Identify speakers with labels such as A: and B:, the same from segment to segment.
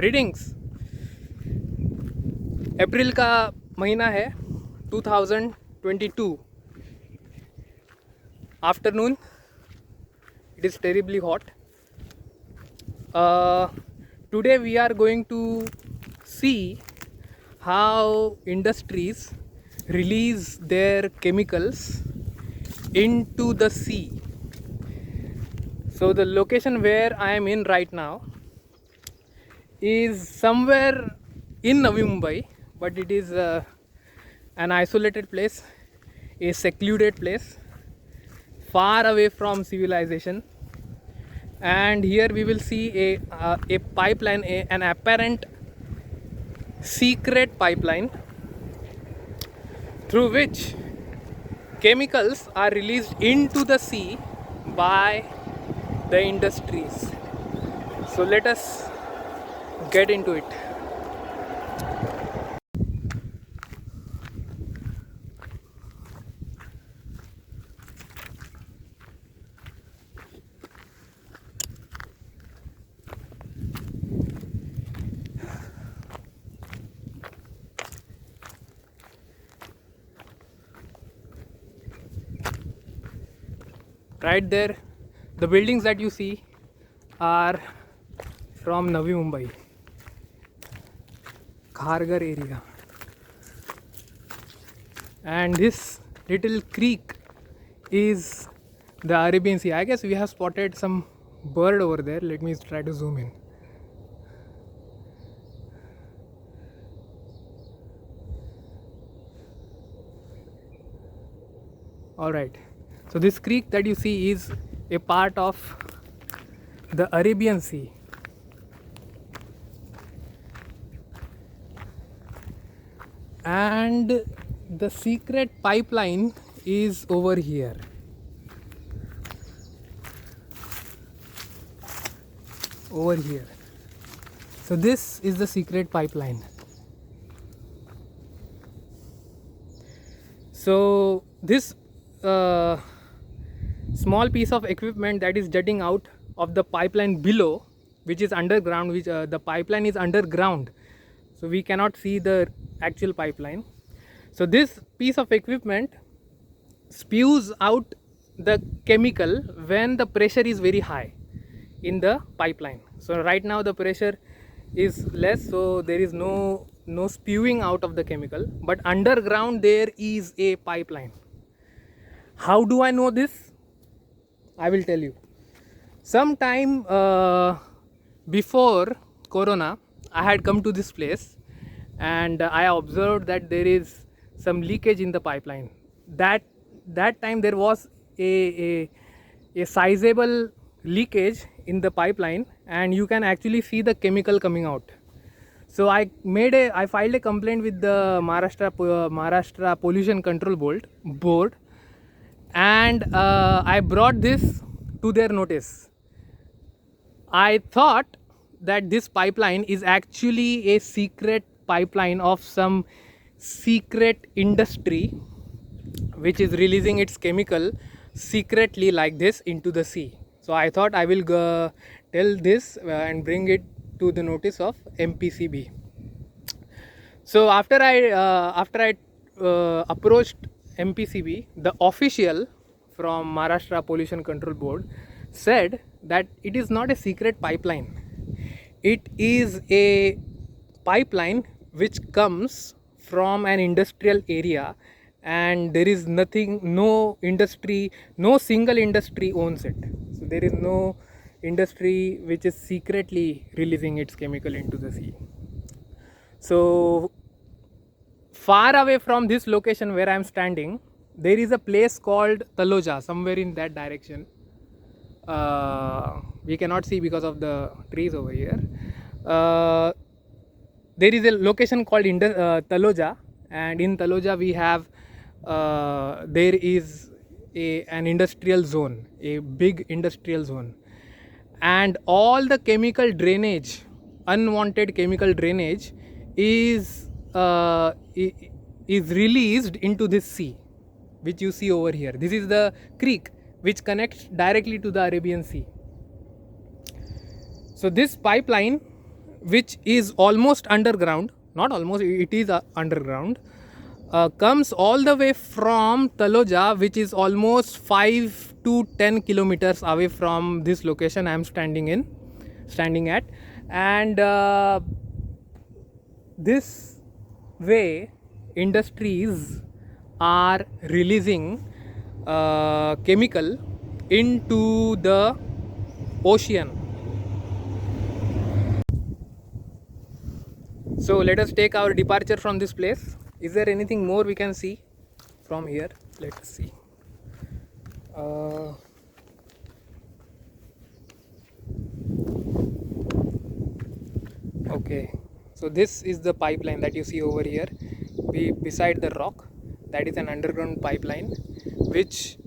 A: Greetings. अप्रैल का महीना है 2022 afternoon. It is terribly hot. Today we are going to see how industries release their chemicals into the sea. So the location where I am in right now is somewhere in Navi Mumbai, but it is an isolated place, a secluded place, far away from civilization. And here we will see a pipeline, an apparent secret pipeline through which chemicals are released into the sea by the industries. So let us get into it. Right there, the buildings that you see are from Navi Mumbai, Kharghar area. And this little creek is the Arabian Sea. I guess we have spotted some bird over there. Let me try to zoom in. Alright, so this creek that you see is a part of the Arabian Sea. And the secret pipeline is over here. Over here. So this is the secret pipeline. So this small piece of equipment that is jutting out of the pipeline below, which is underground, which the pipeline is underground, so we cannot see the actual pipeline. So this piece of equipment spews out the chemical when the pressure is very high in the pipeline. So right now the pressure is less, so there is no spewing out of the chemical, but underground there is a pipeline. How do I know this? I will tell you. Sometime before Corona, I had come to this place and I observed that there is some leakage in the pipeline. That time there was a sizable leakage in the pipeline, and you can actually see the chemical coming out. So I filed a complaint with the Maharashtra Pollution Control Board, and I brought this to their notice. I thought that this pipeline is actually a secret pipeline of some secret industry which is releasing its chemical secretly like this into the sea. So I thought I will tell this and bring it to the notice of MPCB. So after I approached MPCB, the official from Maharashtra Pollution Control Board said that it is not a secret pipeline. It is a pipeline which comes from an industrial area, and there is no single industry owns it. So there is no industry which is secretly releasing its chemical into the sea. So far away from this location where I am standing, there is a place called Taloja, somewhere in that direction. We cannot see because of the trees over here. There is a location called Taloja, and in Taloja we have there is an industrial zone, a big industrial zone, and all the chemical drainage, unwanted chemical drainage is released into this sea, which you see over here. This is the creek which connects directly to the Arabian Sea. So this pipeline which is almost underground, not almost, it is underground, comes all the way from Taloja, which is almost 5 to 10 kilometers away from this location I am standing at. And this way industries are releasing chemical into the ocean. So let us take our departure from this place. Is there anything more we can see from here? Let us see. Okay, so this is the pipeline that you see over here beside the rock. That is an underground pipeline which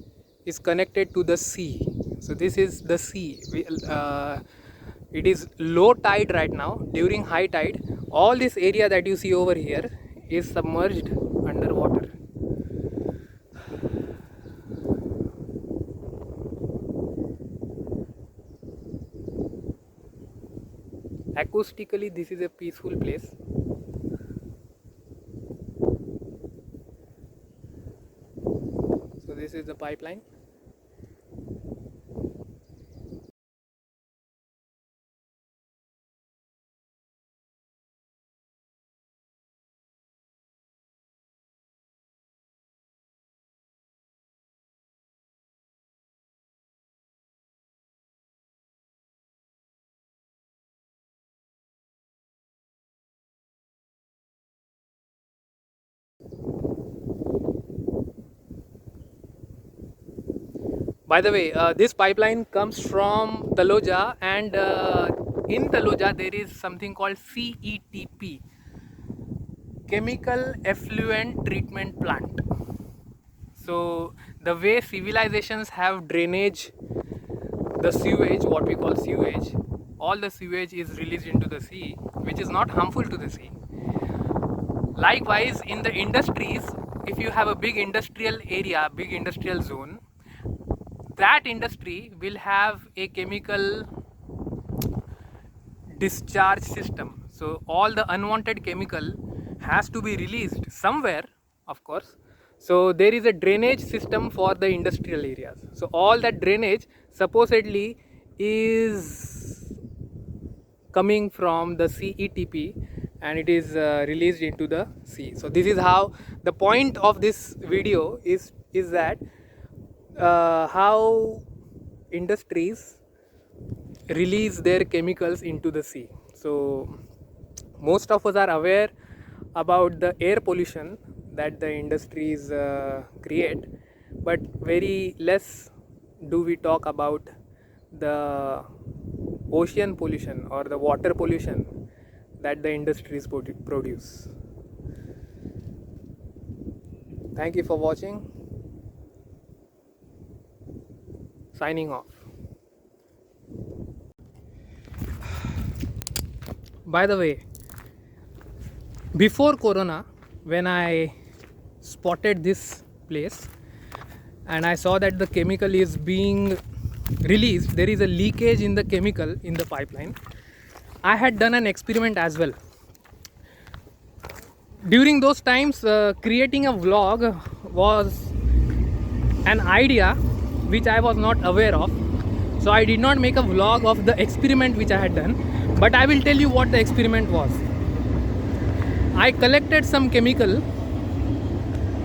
A: is connected to the sea. So this is the sea. It is low tide right now. During high tide, all this area that you see over here is submerged underwater. Acoustically, this is a peaceful place. So this is the pipeline. By the way, this pipeline comes from Taloja, and in Taloja there is something called CETP, Chemical Effluent Treatment Plant. So the way civilizations have drainage, the sewage, what we call sewage, all the sewage is released into the sea, which is not harmful to the sea. Likewise, in the industries, if you have a big industrial area, big industrial zone, that industry will have a chemical discharge system. So all the unwanted chemical has to be released somewhere, of course. So there is a drainage system for the industrial areas. So all that drainage supposedly is coming from the CETP, and it is released into the sea. So this is how the point of this video is that how industries release their chemicals into the sea. So most of us are aware about the air pollution that the industries create, but very less do we talk about the ocean pollution or the water pollution that the industries produce. Thank you for watching. Signing off. By the way, before Corona, when I spotted this place and I saw that the chemical is being released, there is a leakage in the chemical in the pipeline, I had done an experiment as well. During those times, creating a vlog was an idea which I was not aware of. So I did not make a vlog of the experiment which I had done, but I will tell you what the experiment was. I collected some chemical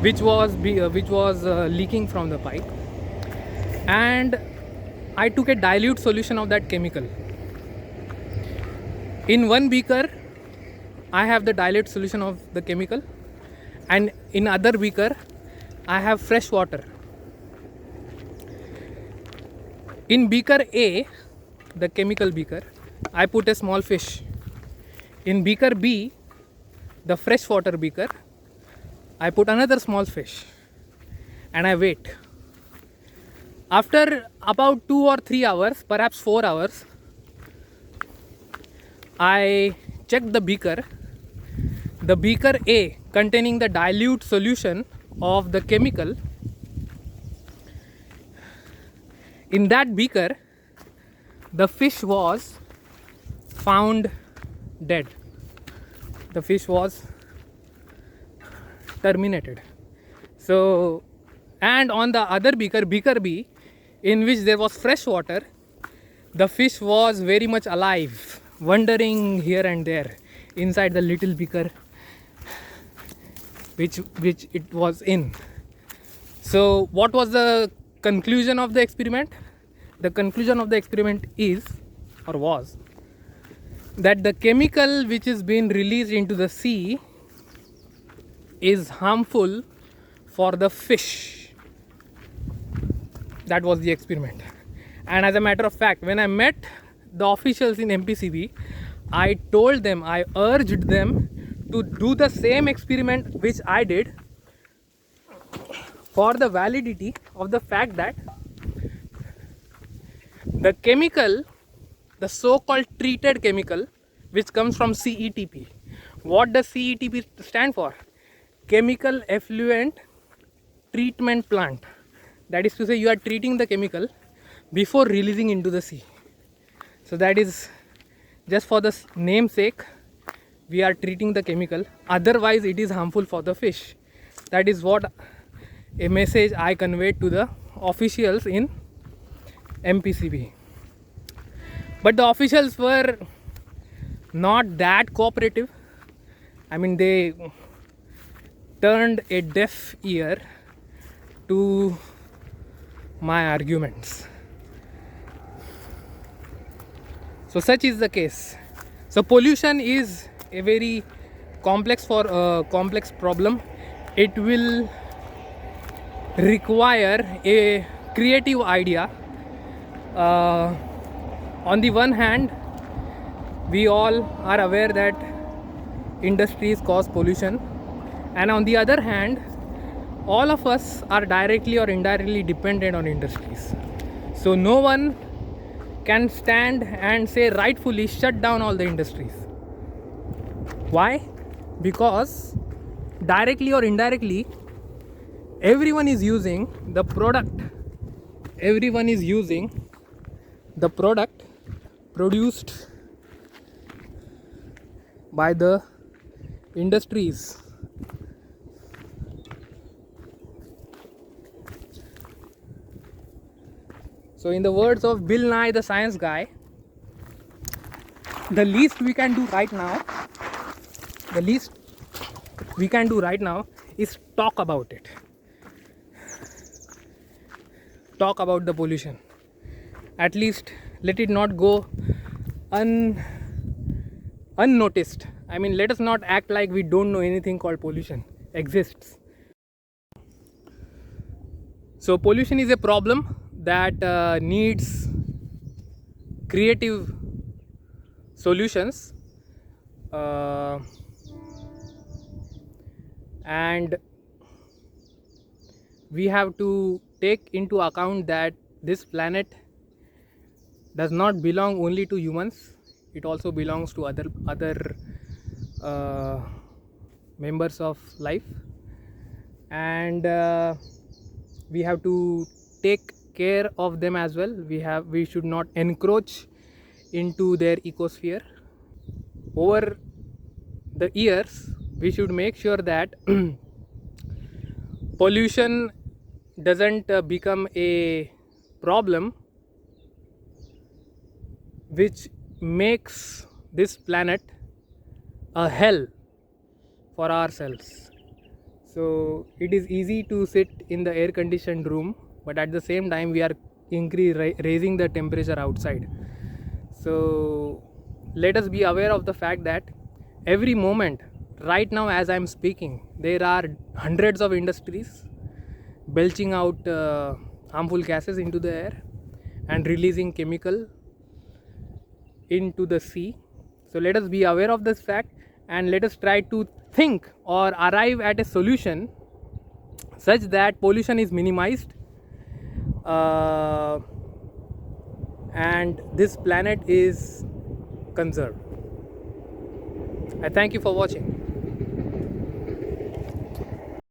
A: which was leaking from the pipe, and I took a dilute solution of that chemical. In one beaker I have the dilute solution of the chemical, and in other beaker I have fresh water. In beaker A, the chemical beaker, I put a small fish. In beaker B, the freshwater beaker, I put another small fish, and I wait. After about 2 or 3 hours, perhaps 4 hours, I checked the beaker. The beaker A containing the dilute solution of the chemical, in that beaker the fish was found dead. The fish was terminated. So, and on the other beaker, beaker B, in which there was fresh water, the fish was very much alive, wandering here and there inside the little beaker which it was in. So what was the conclusion of the experiment? The conclusion of the experiment is, or was, that the chemical which is being released into the sea is harmful for the fish. That was the experiment. And as a matter of fact, when I met the officials in MPCB, I told them, I urged them to do the same experiment which I did, for the validity of the fact that the chemical, the so-called treated chemical, which comes from CETP. What does CETP stand for? Chemical Effluent Treatment Plant. That is to say, you are treating the chemical before releasing into the sea. So that is just for the name's sake, we are treating the chemical. Otherwise, it is harmful for the fish. That is what a message I conveyed to the officials in MPCB. But the officials were not that cooperative. I mean, they turned a deaf ear to my arguments. So such is the case. So pollution is a very complex problem. It will require a creative idea. On the one hand, we all are aware that industries cause pollution, and on the other hand, all of us are directly or indirectly dependent on industries. So no one can stand and say rightfully shut down all the industries. Why? Because directly or indirectly, everyone is using the product. Everyone is using the product produced by the industries. So in the words of Bill Nye the Science Guy, the least we can do right now is talk about it. Talk about the pollution. At least let it not go unnoticed. I mean, let us not act like we don't know anything called pollution exists. So pollution is a problem that needs creative solutions, and we have to take into account that this planet does not belong only to humans. It also belongs to other members of life, and we have to take care of them as well. We should not encroach into their ecosphere. Over the years, we should make sure that pollution doesn't become a problem which makes this planet a hell for ourselves. So it is easy to sit in the air conditioned room, but at the same time we are raising the temperature outside. So let us be aware of the fact that every moment, right now as I am speaking, there are hundreds of industries belching out harmful gases into the air and releasing chemical into the sea. So let us be aware of this fact, and let us try to think or arrive at a solution such that pollution is minimized and this planet is conserved. I thank you for watching.